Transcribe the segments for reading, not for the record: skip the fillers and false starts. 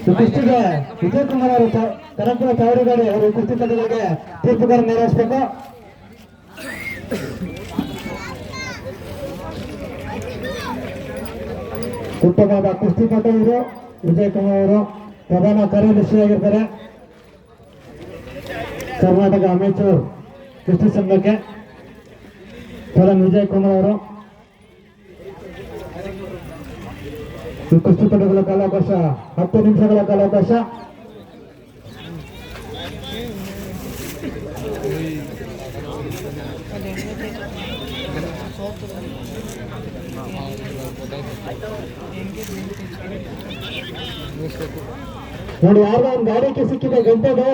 ಕುಸ್ತಿಗೆ ವಿಜಯ್ ಕುಮಾರ್ ಅವರು ಕನಕಪುರ ತಾವರಿಗಾಡಿ ಅವರು ಕುಸ್ತಿ ತಂಡಗಳಿಗೆ ತೀರ್ಪುಗಾರ ನೆರವೇರಿಸಬೇಕು. ಉತ್ತಮವಾದ ಕುಸ್ತಿಪಟು ಇವರು ವಿಜಯ್ ಕುಮಾರ್ ಅವರು ಪ್ರಧಾನ ಕಾರ್ಯದರ್ಶಿಯಾಗಿರ್ತಾರೆ ಕರ್ನಾಟಕ ಅಮೇಚೂರ್ ಕುಸ್ತಿ ಸಂಘಕ್ಕೆ. ವಿಜಯ್ ಕುಮಾರ್ ಅವರು ಈ ಕುಸ್ತಿಪಟುಗಳ ಕಾಲಾವಕಾಶ 10 ನಿಮಿಷಗಳ ಕಾಲಾವಕಾಶ. ನೋಡಿ ಯಾರ್ದ ಒಂದು ಗಾಡಿಗೆ ಸಿಕ್ಕಿದೆ ಗಂಟೆದು.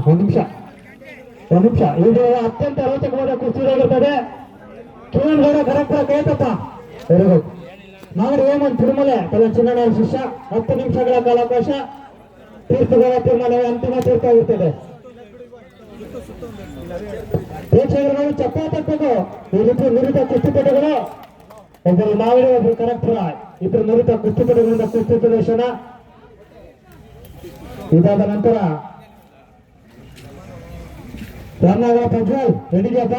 ಒಂದು ನಿಮಿಷ ಇದು ಅತ್ಯಂತ ರೋಚಕವಾದ ಕುಸ್ತಿಯಾಗಿರ್ತದೆ. Kiran Gowda Kanakapura Ketappa very good. ಮಾಗಡಿ ಹೇಮಂತ್ ತಿರುಮಲೆ ಚಿನ್ನಣ್ಣ ಶಿಷ್ಯ 10 ನಿಮಿಷಗಳ ಕಾಲಾವಕಾಶ. ತೀರ್ಪುಗಳ ತೀರ್ಮಾನ ಅಂತಿಮ ತೀರ್ಪು ಆಗಿರ್ತದೆ. ಪ್ರೇಕ್ಷಕರು ಚಪ್ಪ ತಪ್ಪಬೇಕು. ಇಬ್ಬರು ನುರಿತ ಕುಸ್ತಿಪಟುಗಳು, ಒಬ್ಬರು ಮಾಗಡಿ ಒಬ್ಬರು ಕನಕಪುರ, ಇಬ್ಬರು ನುರಿತ ಕುಸ್ತಿಪಟುಗಳಿಂದ ಕುಸ್ತಿ ಪ್ರದರ್ಶನ. ಇದಾದ ನಂತರ ರಾಮನಗರ ಪ್ರಜ್ವಲ್ ರೆಡಿದೆಯಪ್ಪ.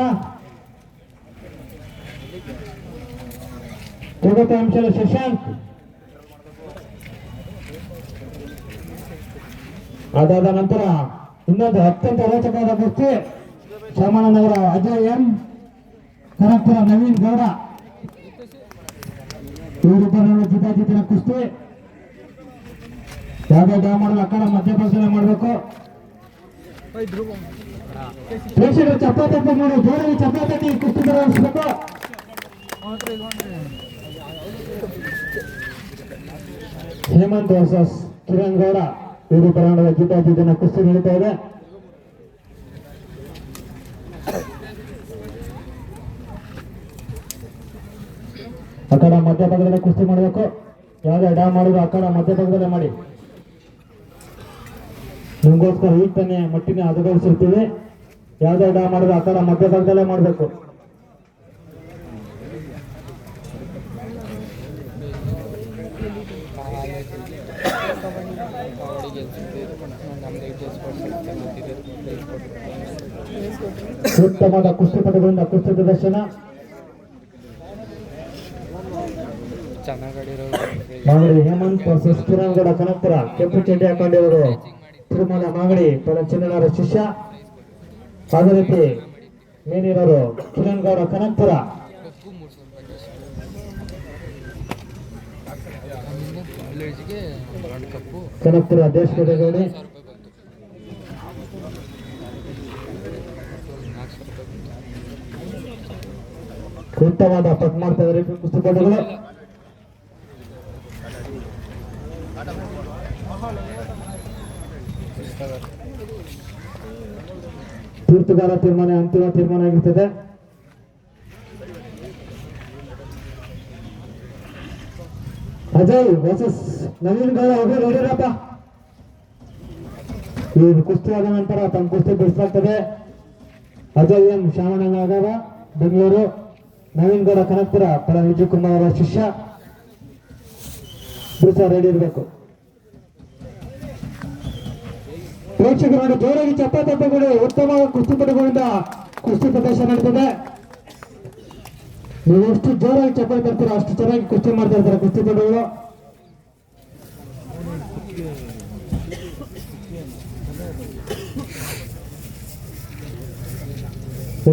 ಅಂಶದ ಶಶಾಂಕ್. ಅದಾದ ನಂತರ ಇನ್ನೊಂದು ಅತ್ಯಂತ ರೋಚಕವಾದ ಕುಸ್ತಿ ಶ್ಯಾಮನಗರ ಅಜಯ್ ಎಂ, ಕನಕಪುರ ನವೀನ್ ಗೌಡ. ಇವರಿಬ್ಬರ ಜಿದ್ದಾಜಿದ್ದಿನ ಕುಸ್ತಿ. ಯಾವುದೇ ಡ್ರಾ ಮಾಡಲು ಅಕ್ಕಡ ಮಧ್ಯಪ್ರದರ್ಶನ ಮಾಡಬೇಕು. ಪ್ರೇಕ್ಷಕರು ಚಪ್ಪಾತಟ್ಟಿ ನೋಡಿ, ಜೋರಾಗಿ ಚಪ್ಪಾತಟ್ಟಿ ಕುಸ್ತಿ ಪ್ರದರ್ಶಿಸಬೇಕು. ಹೇಮಂತ್ ವರ್ಸಸ್ ಕಿರಣ್ ಗೌಡ ಇವರಿಬ್ಬರ ಜಿದ್ದಾಜಿದ್ದಿನ ಕುಸ್ತಿ ನಡೀತಾ ಇದೆ. ಅಕ್ಕಡ ಮಧ್ಯಭಾಗದಲ್ಲಿ ಕುಸ್ತಿ ಮಾಡಬೇಕು. ಯಾವುದೇ ಡ್ರಾ ಮಾಡಿದ್ರು ಅಕ್ಕಡ ಮಧ್ಯಭಾಗದಲ್ಲೇ ಮಾಡಿ. ನಿಮಗೋಸ್ಕರ ಈಗ ತಾನೇ ಮಟ್ಟಿನ ಹದಗೊಳಿಸಿರ್ತೀವಿ. ಯಾವುದೇ ಡ್ರಾ ಮಾಡಿದ್ರು ಅಕ್ಕಡ ಮಧ್ಯಭಾಗದಲ್ಲೇ ಮಾಡಬೇಕು. ಉತ್ತಮವಾದ ಕುಸ್ತಿಪಟುಗಳಿಂದ ಕುಸ್ತಿ ಪ್ರದರ್ಶನ. ಮಾಗಡಿ ಹೇಮಂತ್ ವರ್ಸಸ್ ಕಿರಣ್ ಗೌಡ ಕನಕಪುರ. ಕೆಂಪು ಚಡ್ಡಿ ಹಾಕೊಂಡಿವರು ತಿರುಮಲ ಮಾಗಡಿ ಚಿನ್ನಣ್ಣರ ಶಿಷ್ಯ. ಅದೇ ರೀತಿ ಮೇಲಿರೋರು ಕಿರಣ್ ಗೌಡ ಕನಕಪುರ. ಕನಕಪುರ ದೇಶದ ಗೌಡಿ. ಉತ್ತಮವಾದ ಪಟ್ ಮಾಡ್ತಾ ಇದ್ದಾರೆ ಕುಸ್ತಿಪಟುಗಳು. ತೀರ್ಪುಗಾರ ತೀರ್ಮಾನ ಅಂತಿಮ ತೀರ್ಮಾನ ಆಗಿರ್ತದೆ. ಅಜಯ್ ವರ್ಸಸ್ ನವೀನ್ ಗೌಡ ಅವರು ನೋಡಿರಪ್ಪ. ಈ ಕುಸ್ತಿ ಆದ ನಂತರ ತಮ್ಮ ಕುಸ್ತಿ ಬಿಡಿಸಲಾಗ್ತದೆ. ಅಜಯ್ ಎಂ ಶ್ಯಾಮನಗರ ಬೆಂಗಳೂರು, ನವೀನ್ ಗೌಡ ಕನಕಪುರ ವಿಜಯ್ ಕುಮಾರ್ ಅವರ ಶಿಷ್ಯ. ಬಿಡಿಸ ರೆಡಿ ಇರಬೇಕು. ಪ್ರೇಕ್ಷಕರು ನೋಡಿ, ಜೋರಾಗಿ ಚಪ್ಪಾತಟ್ಟುಗಳು. ಉತ್ತಮ ಕುಸ್ತಿಪಟುಗಳಿಂದ ಕುಸ್ತಿ ಪ್ರದರ್ಶನ ನಡೀತದೆ. ನೀವು ಎಷ್ಟು ಜೋರಾಗಿ ಚಪ್ಪಾಳೆ ತರ್ತೀರೋ ಅಷ್ಟು ಚೆನ್ನಾಗಿ ಕುಸ್ತಿ ಮಾಡ್ತಾ ಇರ್ತಾರೆ ಕುಸ್ತಿಪಟುಗಳು.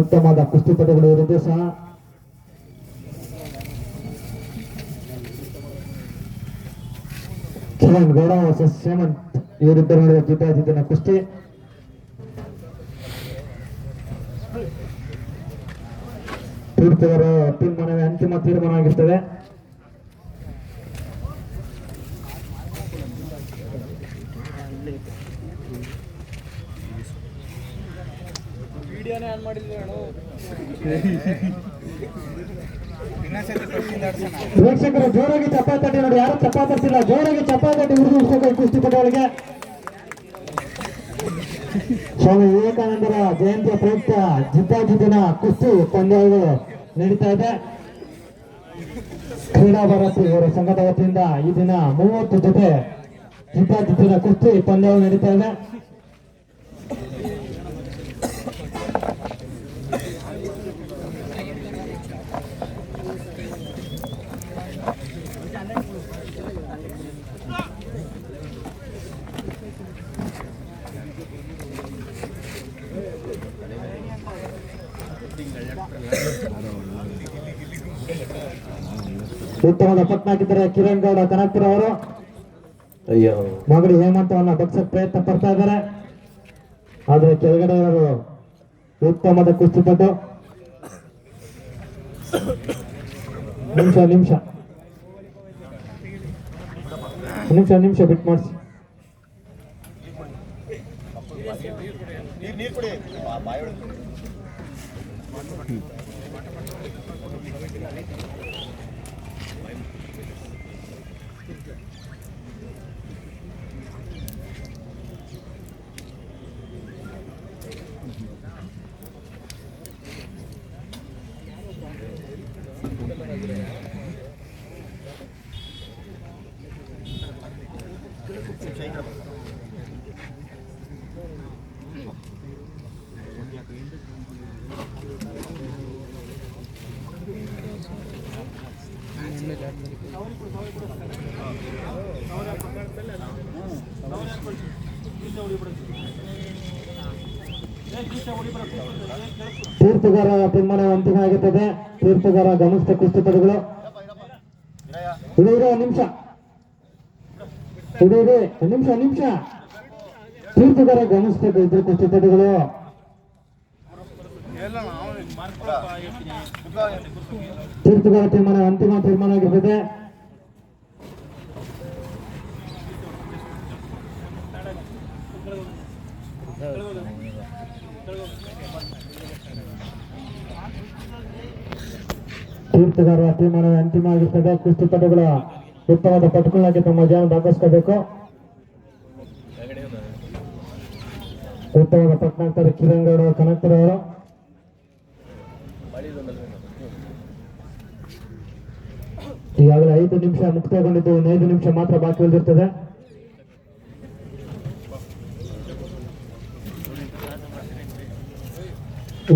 ಉತ್ತಮವಾದ ಕುಸ್ತಿಪಟುಗಳು ಇರುವುದು ಸಹ. ಕಿರಣ್ ಗೌಡ ವರ್ಸಸ್ ಹೇಮಂತ್ ಇವರಿಬ್ಬರ ನಡುವೆ ಜಿದ್ದಾಜಿದ್ದಿನ ಕುಸ್ತಿ. ತೀರ್ಪುಗಾರ ತೀರ್ಮಾನವೇ ಅಂತಿಮ ತೀರ್ಮಾನ ಆಗಿರ್ತದೆ. ಪ್ರೇಕ್ಷಕರು ಜೋರಾಗಿ ಚಪ್ಪಾತಟ್ಟಿ ನೋಡಿ. ಯಾರು ಚಪ್ಪಾತಿಲ್ಲ, ಜೋರಾಗಿ ಚಪ್ಪಾತಟ್ಟಿ ಹುಡುಗಿಸಬೇಕು ಕುಸ್ತಿಪಟುಗಳಿಗೆ. ಸ್ವಾಮಿ ವಿವೇಕಾನಂದರ ಜಯಂತಿಯ ಪ್ರಯುಕ್ತ ಜಿದ್ದಾಜಿದ್ದಿನ ಕುಸ್ತಿ ಪಂದ್ಯಗಳು ನಡೀತಾ ಇದೆ. ಕ್ರೀಡಾ ಭಾರತಿ ಇವರ ಸಂಘದ ವತಿಯಿಂದ ಈ ದಿನ 30 ಜೊತೆ ಜಿದ್ದಾಜಿದ್ದಿನ ಕುಸ್ತಿ ಪಂದ್ಯಗಳು ನಡೀತಾ ಇದೆ. ಉತ್ತಮದ ಪಟ್ಟ ಹಾಕಿದ್ದಾರೆ ಕಿರಣ್ ಗೌಡ ಕನಕಪುರ ಅವರು. ಮಗಡಿ ಹೇಮಂತವನ್ನ ಬಗ್ಸಕ್ ಪ್ರಯತ್ನ ಪಡ್ತಾ ಇದ್ದಾರೆ, ಆದ್ರೆ ಕೆಳಗಡೆ ಅವರು ಉತ್ತಮದ ಕುಸ್ತಿಪಟ್ಟು. ನಿಮಿಷ ಬಿಟ್ ಮಾಡಿಸಿ. ತೀರ್ಪುಗಾರ ತೀರ್ಮಾನ ಅಂತಿಮ ಆಗುತ್ತದೆ. ತೀರ್ಪುಗಾರ ಗಮನಿಸಿದ ಕುಸ್ತಿಪಟುಗಳು ನಿಮಿಷ ತೀರ್ಪುಗಾರ ಗಮನಿಸಬೇಕು. ಇಬ್ಬರು ಕುಸ್ತಿಪಟುಗಳು ತೀರ್ಪುಗಾರ ತೀರ್ಮಾನ ಅಂತಿಮ ತೀರ್ಮಾನ ಆಗಿರ್ತದೆ. ತೀರ್ಪುಗಾರರ ತೀರ್ಮಾನ ಅಂತಿಮ ಆಗಿರ್ತದೆ. ಕುಸ್ತಿಪಟುಗಳ ಉತ್ತಮವಾದ ಪಟುಗಳಾಗಿ ತಮ್ಮ ಜೀವನ ದಾಖಲಿಸಬೇಕು. ಉತ್ತಮವಾದ ಪಟ್ನಾಗ್ತಾರೆ ಕಿರಣ್ ಗೌಡ ಕನಕಪುರ ಅವರು. ಈಗಾಗಲೇ 5 ನಿಮಿಷ ಮುಕ್ತಾಯಗೊಂಡಿದ್ದು, 5 ನಿಮಿಷ ಮಾತ್ರ ಬಾಕಿ ಉಳಿದಿರ್ತದೆ.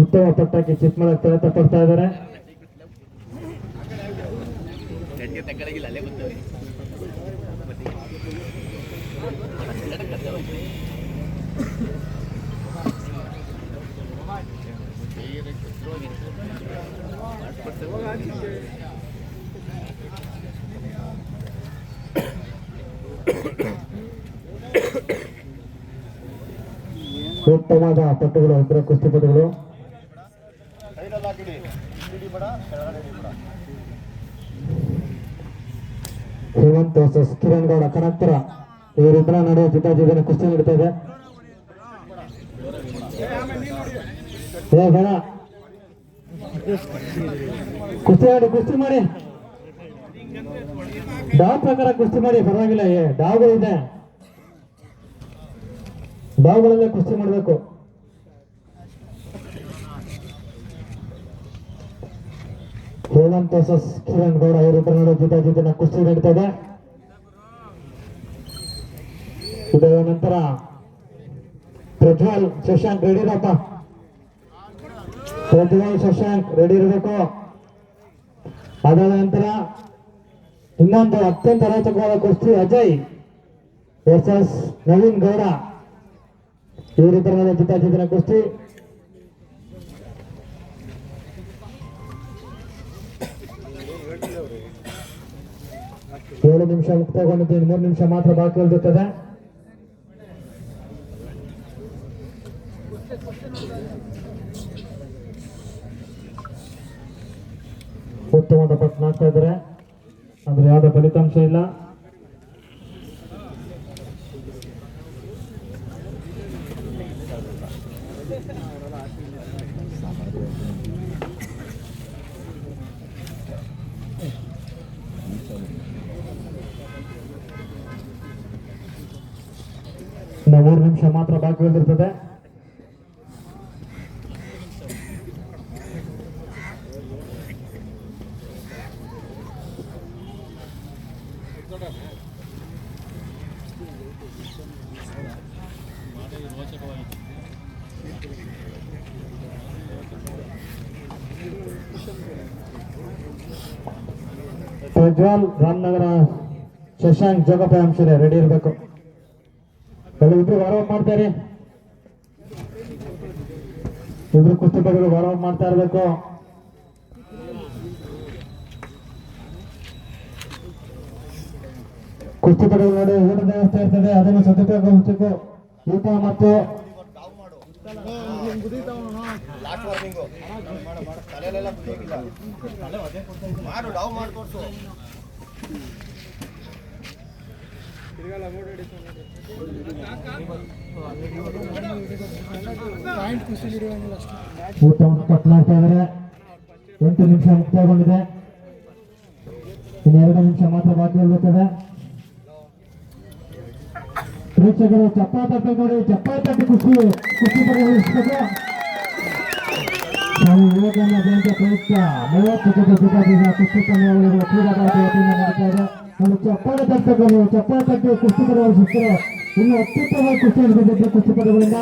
ಉತ್ತಮ ಪಟ್ಟಕ್ಕೆ ಚಿತ್ ಮಾಡಕ್ಕೆ ಪ್ರಯತ್ನ ಪಡ್ತಾ ಇದ್ದಾರೆ. ಉತ್ತಮವಾದ ಪಟ್ಟುಗಳು, ಇಬ್ಬರ ಕುಸ್ತಿಪಟುಗಳು. ಹೇಮಂತ್ ವರ್ಸಸ್ ಕಿರಣ್ ಗೌಡ ಕನಕಪುರ, ಇವರಿಬ್ಬರ ನಡುವೆ ಜಿದ್ದಾಜಿದ್ದಿನ ಕುಸ್ತಿ ನಡೀತಾ ಇದೆ. ಬೇಡ ಕುಸ್ತಿ ಮಾಡಿ ಡಾವ್ ಪ್ರಕಾರ ಕುಸ್ತಿ ಮಾಡಿ, ಪರವಾಗಿಲ್ಲ. ಡಾವ್ಗಳಿದೆ, ಡಾವ್ಗಳಲ್ಲೇ ಕುಸ್ತಿ ಮಾಡಬೇಕು. ಹೇಮಂತ್ ವರ್ಸಸ್ ಕಿರಣ್ ಗೌಡ ಇವರಿಬ್ಬರ ನಡುವೆ ಜಿದ್ದಾಜಿದ್ದಿನ ಕುಸ್ತಿ ನಡೀತಾ ಇದೆ. ಇದರ ನಂತರ ಪ್ರಜ್ವಲ್ ಶಶಾಂಕ್ ರೆಡಿ ಇರಪ್ಪ. ಪ್ರಜ್ವಲ್ ಶಶಾಂಕ್ ರೆಡಿ ಇರಬೇಕು. ಅದಾದ ನಂತರ ಇನ್ನೊಂದು ಅತ್ಯಂತ ರೋಚಕವಾದ ಕುಸ್ತಿ ಅಜಯ್ ವರ್ಸಸ್ ನವೀನ್ ಗೌಡ, ಇವರಿಬ್ಬರ ನಡುವೆ ಜಿದ್ದಾಜಿದ್ದಿನ ಕುಸ್ತಿ. ಏಳು ನಿಮಿಷ ಮುಕ್ತಾಯಗೊಂಡಿದ್ದು, 3 ನಿಮಿಷ ಮಾತ್ರ ಬಾಕಿ ಉಳಿದಿರುತ್ತದೆ. ಉತ್ತಮವಾದ ಪಟ್ಟು ಹಾಕ್ತಾ ಇದ್ದಾರೆ, ಅಂದ್ರೆ ಯಾವುದೇ ಫಲಿತಾಂಶ ಇಲ್ಲ. ಇನ್ನು 3 ನಿಮಿಷ ನಿಮಿಷ ಮಾತ್ರ ಬಾಕಿ ಉಳಿದಿರ್ತದೆ. ಪ್ರಜ್ವಲ್ ರಾಮನಗರ, ಶಶಾಂಕ್ ಜೋಗಪ್ಪ ಅಂಶರೇ ರೆಡಿ ಇರಬೇಕು. ಇಬ್ರು ವಾರವ್ ಮಾಡ್ತಾರೆ, ಇಬ್ರು ಕುಸ್ತಿಪಟುಗಳು ವಾರವ್ ಮಾಡ್ತಾ ಇರಬೇಕು. ಕುಸ್ತಿಪಟುಗಳು ನೋಡಿ ಊಟದ ವ್ಯವಸ್ಥೆ ಇರ್ತದೆ, ಅದನ್ನು ಸದುಪಯೋಗ ಊಟ ಮತ್ತು ಊಟವನ್ನು ಕಟ್ ಮಾಡ್ತಾ ಇದ್ದಾರೆ. 8 ನಿಮಿಷ ಮುಕ್ತಾಯಗೊಂಡಿದೆ, ಇನ್ನು 2 ನಿಮಿಷ ಮಾತ್ರ ಬಾಕಿ ಇರುತ್ತದೆ. ಪ್ರೇಕ್ಷಕರು ಚಪ್ಪಾಳೆ ತಟ್ಟಿ ನೋಡಿ, ಚಪ್ಪಾಳೆ ತಟ್ಟಿ ಕುಸ್ತಿ ಪಡೆಯಬೇಕು. ನಾವು ಯುವಕರನ್ನ ಜಯಂತಿ ಪ್ರಯುಕ್ತ 30 ಕುಸ್ತಿ ಪಂದ್ಯಾವಳಿಗಳ ಕ್ರೀಡಾಕಾರರ ವತಿಯಿಂದ ನಡೀತಾ ಇದೆ. ನಾವು ಚಪ್ಪಾಳೆ ತಟ್ಟಬೇಕು, ಚಪ್ಪಾಳೆ ತಟ್ಟಿ ಕುಸ್ತಿ ಪಡೆಯುವ ಇನ್ನು ಅತ್ಯುತ್ತಮವಾಗಿ ಕುಸ್ತಿ ನಡೆದಿದ್ದ ಕುಸ್ತಿಪಟುಗಳಿಂದ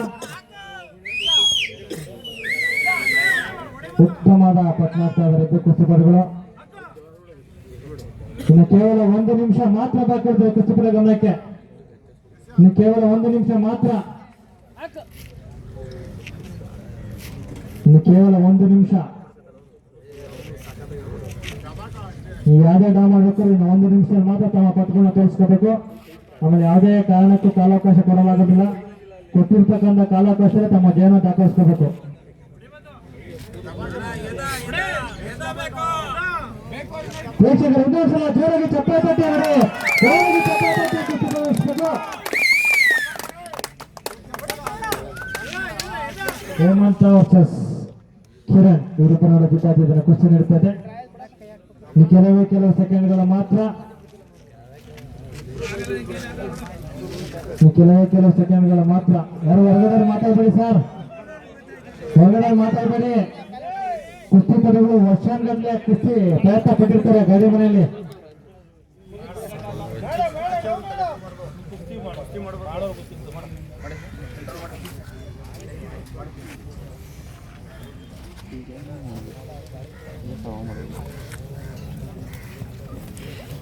ಉತ್ತಮವಾದ ಪಟ್ನಾಡ್ತಾ ಇದ್ದಾರೆ ಕುಸ್ತಿಪಟುಗಳು. ಇನ್ನು ಕೇವಲ 1 ನಿಮಿಷ ಮಾತ್ರ ಬಾಕಿ ಇರ್ತದೆ ಕುಸ್ತಿಪಟುಗಳ ಗಮನಕ್ಕೆ. ಇನ್ನು ಕೇವಲ 1 ನಿಮಿಷ ಮಾತ್ರ, ಇನ್ನು ಕೇವಲ 1 ನಿಮಿಷ. ನೀವು ಯಾವುದೇ ಡಾ ಮಾಡಬೇಕು, ಇನ್ನು 1 ನಿಮಿಷ ಮಾತ್ರ ತಮ್ಮ ಪಟ್ಗಳನ್ನ ತೋರಿಸ್ಕೋಬೇಕು. ಆಮೇಲೆ ಯಾವುದೇ ಕಾರಣಕ್ಕೂ ಕಾಲಾವಕಾಶ ಕೊಡಲಾಗುವುದಿಲ್ಲ. ಕೊಟ್ಟಿರ್ತಕ್ಕಂಥ ಕಾಲಾವಕಾಶದಲ್ಲಿ ತಮ್ಮ ಜಯನ ದಾಖಲಿಸ್ಕೋಬೇಕು. ಪ್ರೇಕ್ಷಕರು ಇನ್ನೂ ಸಲ ಜೋರಾಗಿ ಚಪ್ಪಾಳೆ ತಟ್ಟಿ ನೋಡಿ, ಜೋರಾಗಿ ಚಪ್ಪಾಳೆ ತಟ್ಟಿ ಕುಸ್ತಿ ಪ್ರದರ್ಶಿಸಬೇಕು. ಹೇಮಂತ ವರ್ಸಸ್ ಕಿರಣ್ ಇವರಿಬ್ಬರ ನಡುವೆ ಜಿದ್ದಾಜಿದ್ದ ಕುಸ್ತಿ ನೀಡುತ್ತದೆ. ಕೆಲವು ಸೆಕೆಂಡ್ಗಳ ಮಾತ್ರ, ಕೆಲವು ಸೆಕೆಂಡ್ಗಳ ಮಾತ್ರ. ಯಾರು ಹೊರಗಡೆ ಮಾತಾಡಬೇಡಿ ಸರ್, ಹೊರಗಡೆ ಮಾತಾಡಬೇಡಿ. ಕುಸ್ತಿಪಟುಗಳು ವರ್ಷಾನ್ಗಟ್ಲೆ ಕುಸ್ತಿ ಪ್ರಯತ್ನ ಪಟ್ಟಿರ್ತಾರೆ ಗಾಡಿ ಮನೆಯಲ್ಲಿ.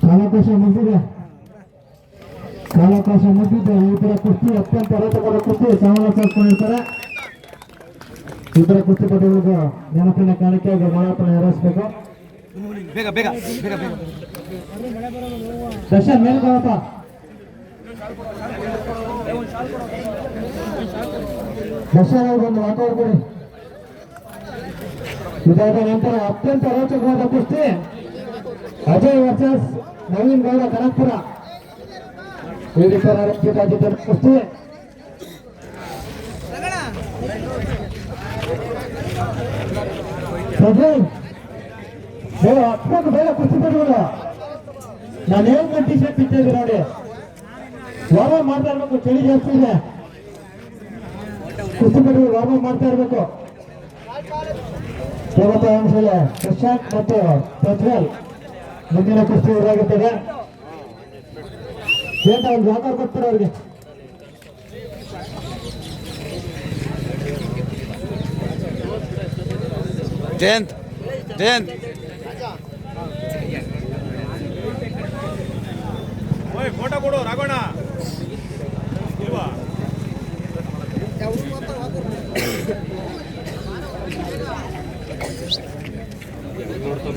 ಕಾಲಾವಕಾಶ ಮುಗಿದಿದೆ. ಇಬ್ಬರ ಕುಸ್ತಿ ಅತ್ಯಂತ ರೋಚಕವಾದ ಕುಸ್ತಿ ಸಮಾವೇಶಿರ್ತಾರೆ. ಇಬ್ಬರ ಕುಸ್ತಿಪಟುಗಳಿಗೂ ನೆನಪಿನ ಕಾಣಿಕೆಯಾಗಿ ಮಾರಾಟನ ಏರಿಸಬೇಕು. ದರ್ಶನ್ ಮೇಲ್ಕೋಪ, ದರ್ಶನ್ ಒಂದು ವಾತಾವರಣ ಕೊಡಿ. ಇದಾದ ನಂತರ ಅತ್ಯಂತ ರೋಚಕವಾದ ಕುಸ್ತಿ ಅಜಯ್ ವರ್ಸಸ್ ನವೀನ್ ಗೌಡ ಕನಕಪುರ ಜಿದ್ದಾಜಿದ್ದ ಕುಸ್ತಿ. ಬೇಗ ಕುಸ್ತಿಪಟುಗಳು ನಾನು ಏನು ಟಿ ಶರ್ಟ್ ಬಿಟ್ಟಿದ್ದೆ ನೋಡಿ, ವಾರ್ಮ್ ಮಾಡ್ತಾ ಇರ್ಬೇಕು. ಚಳಿ ಜಾಸ್ತಿ ಇದೆ, ಕುಸ್ತಿಪಟುಗಳು ವಾರ್ಮ್ ಮಾಡ್ತಾ ಇರ್ಬೇಕು. ಅಂಶಲೆ ಪ್ರಶಾಂತ್ ಮತ್ತು ಪ್ರಜ್ವಲ್ ಮುಂದಿನ ಕುಸ್ತಿ ಎದುರಾಗುತ್ತದೆ. ಒಂದು ಜಾಗ ಕೊಡ್ತಾರೆ ಅವ್ರಿಗೆ. ಜಯಂತ್ ಫೋಟೋ ಕೊಡು ರಾಘವಣ್ಣ. ಇಲ್ವಾ ನೋಡ್ತಾ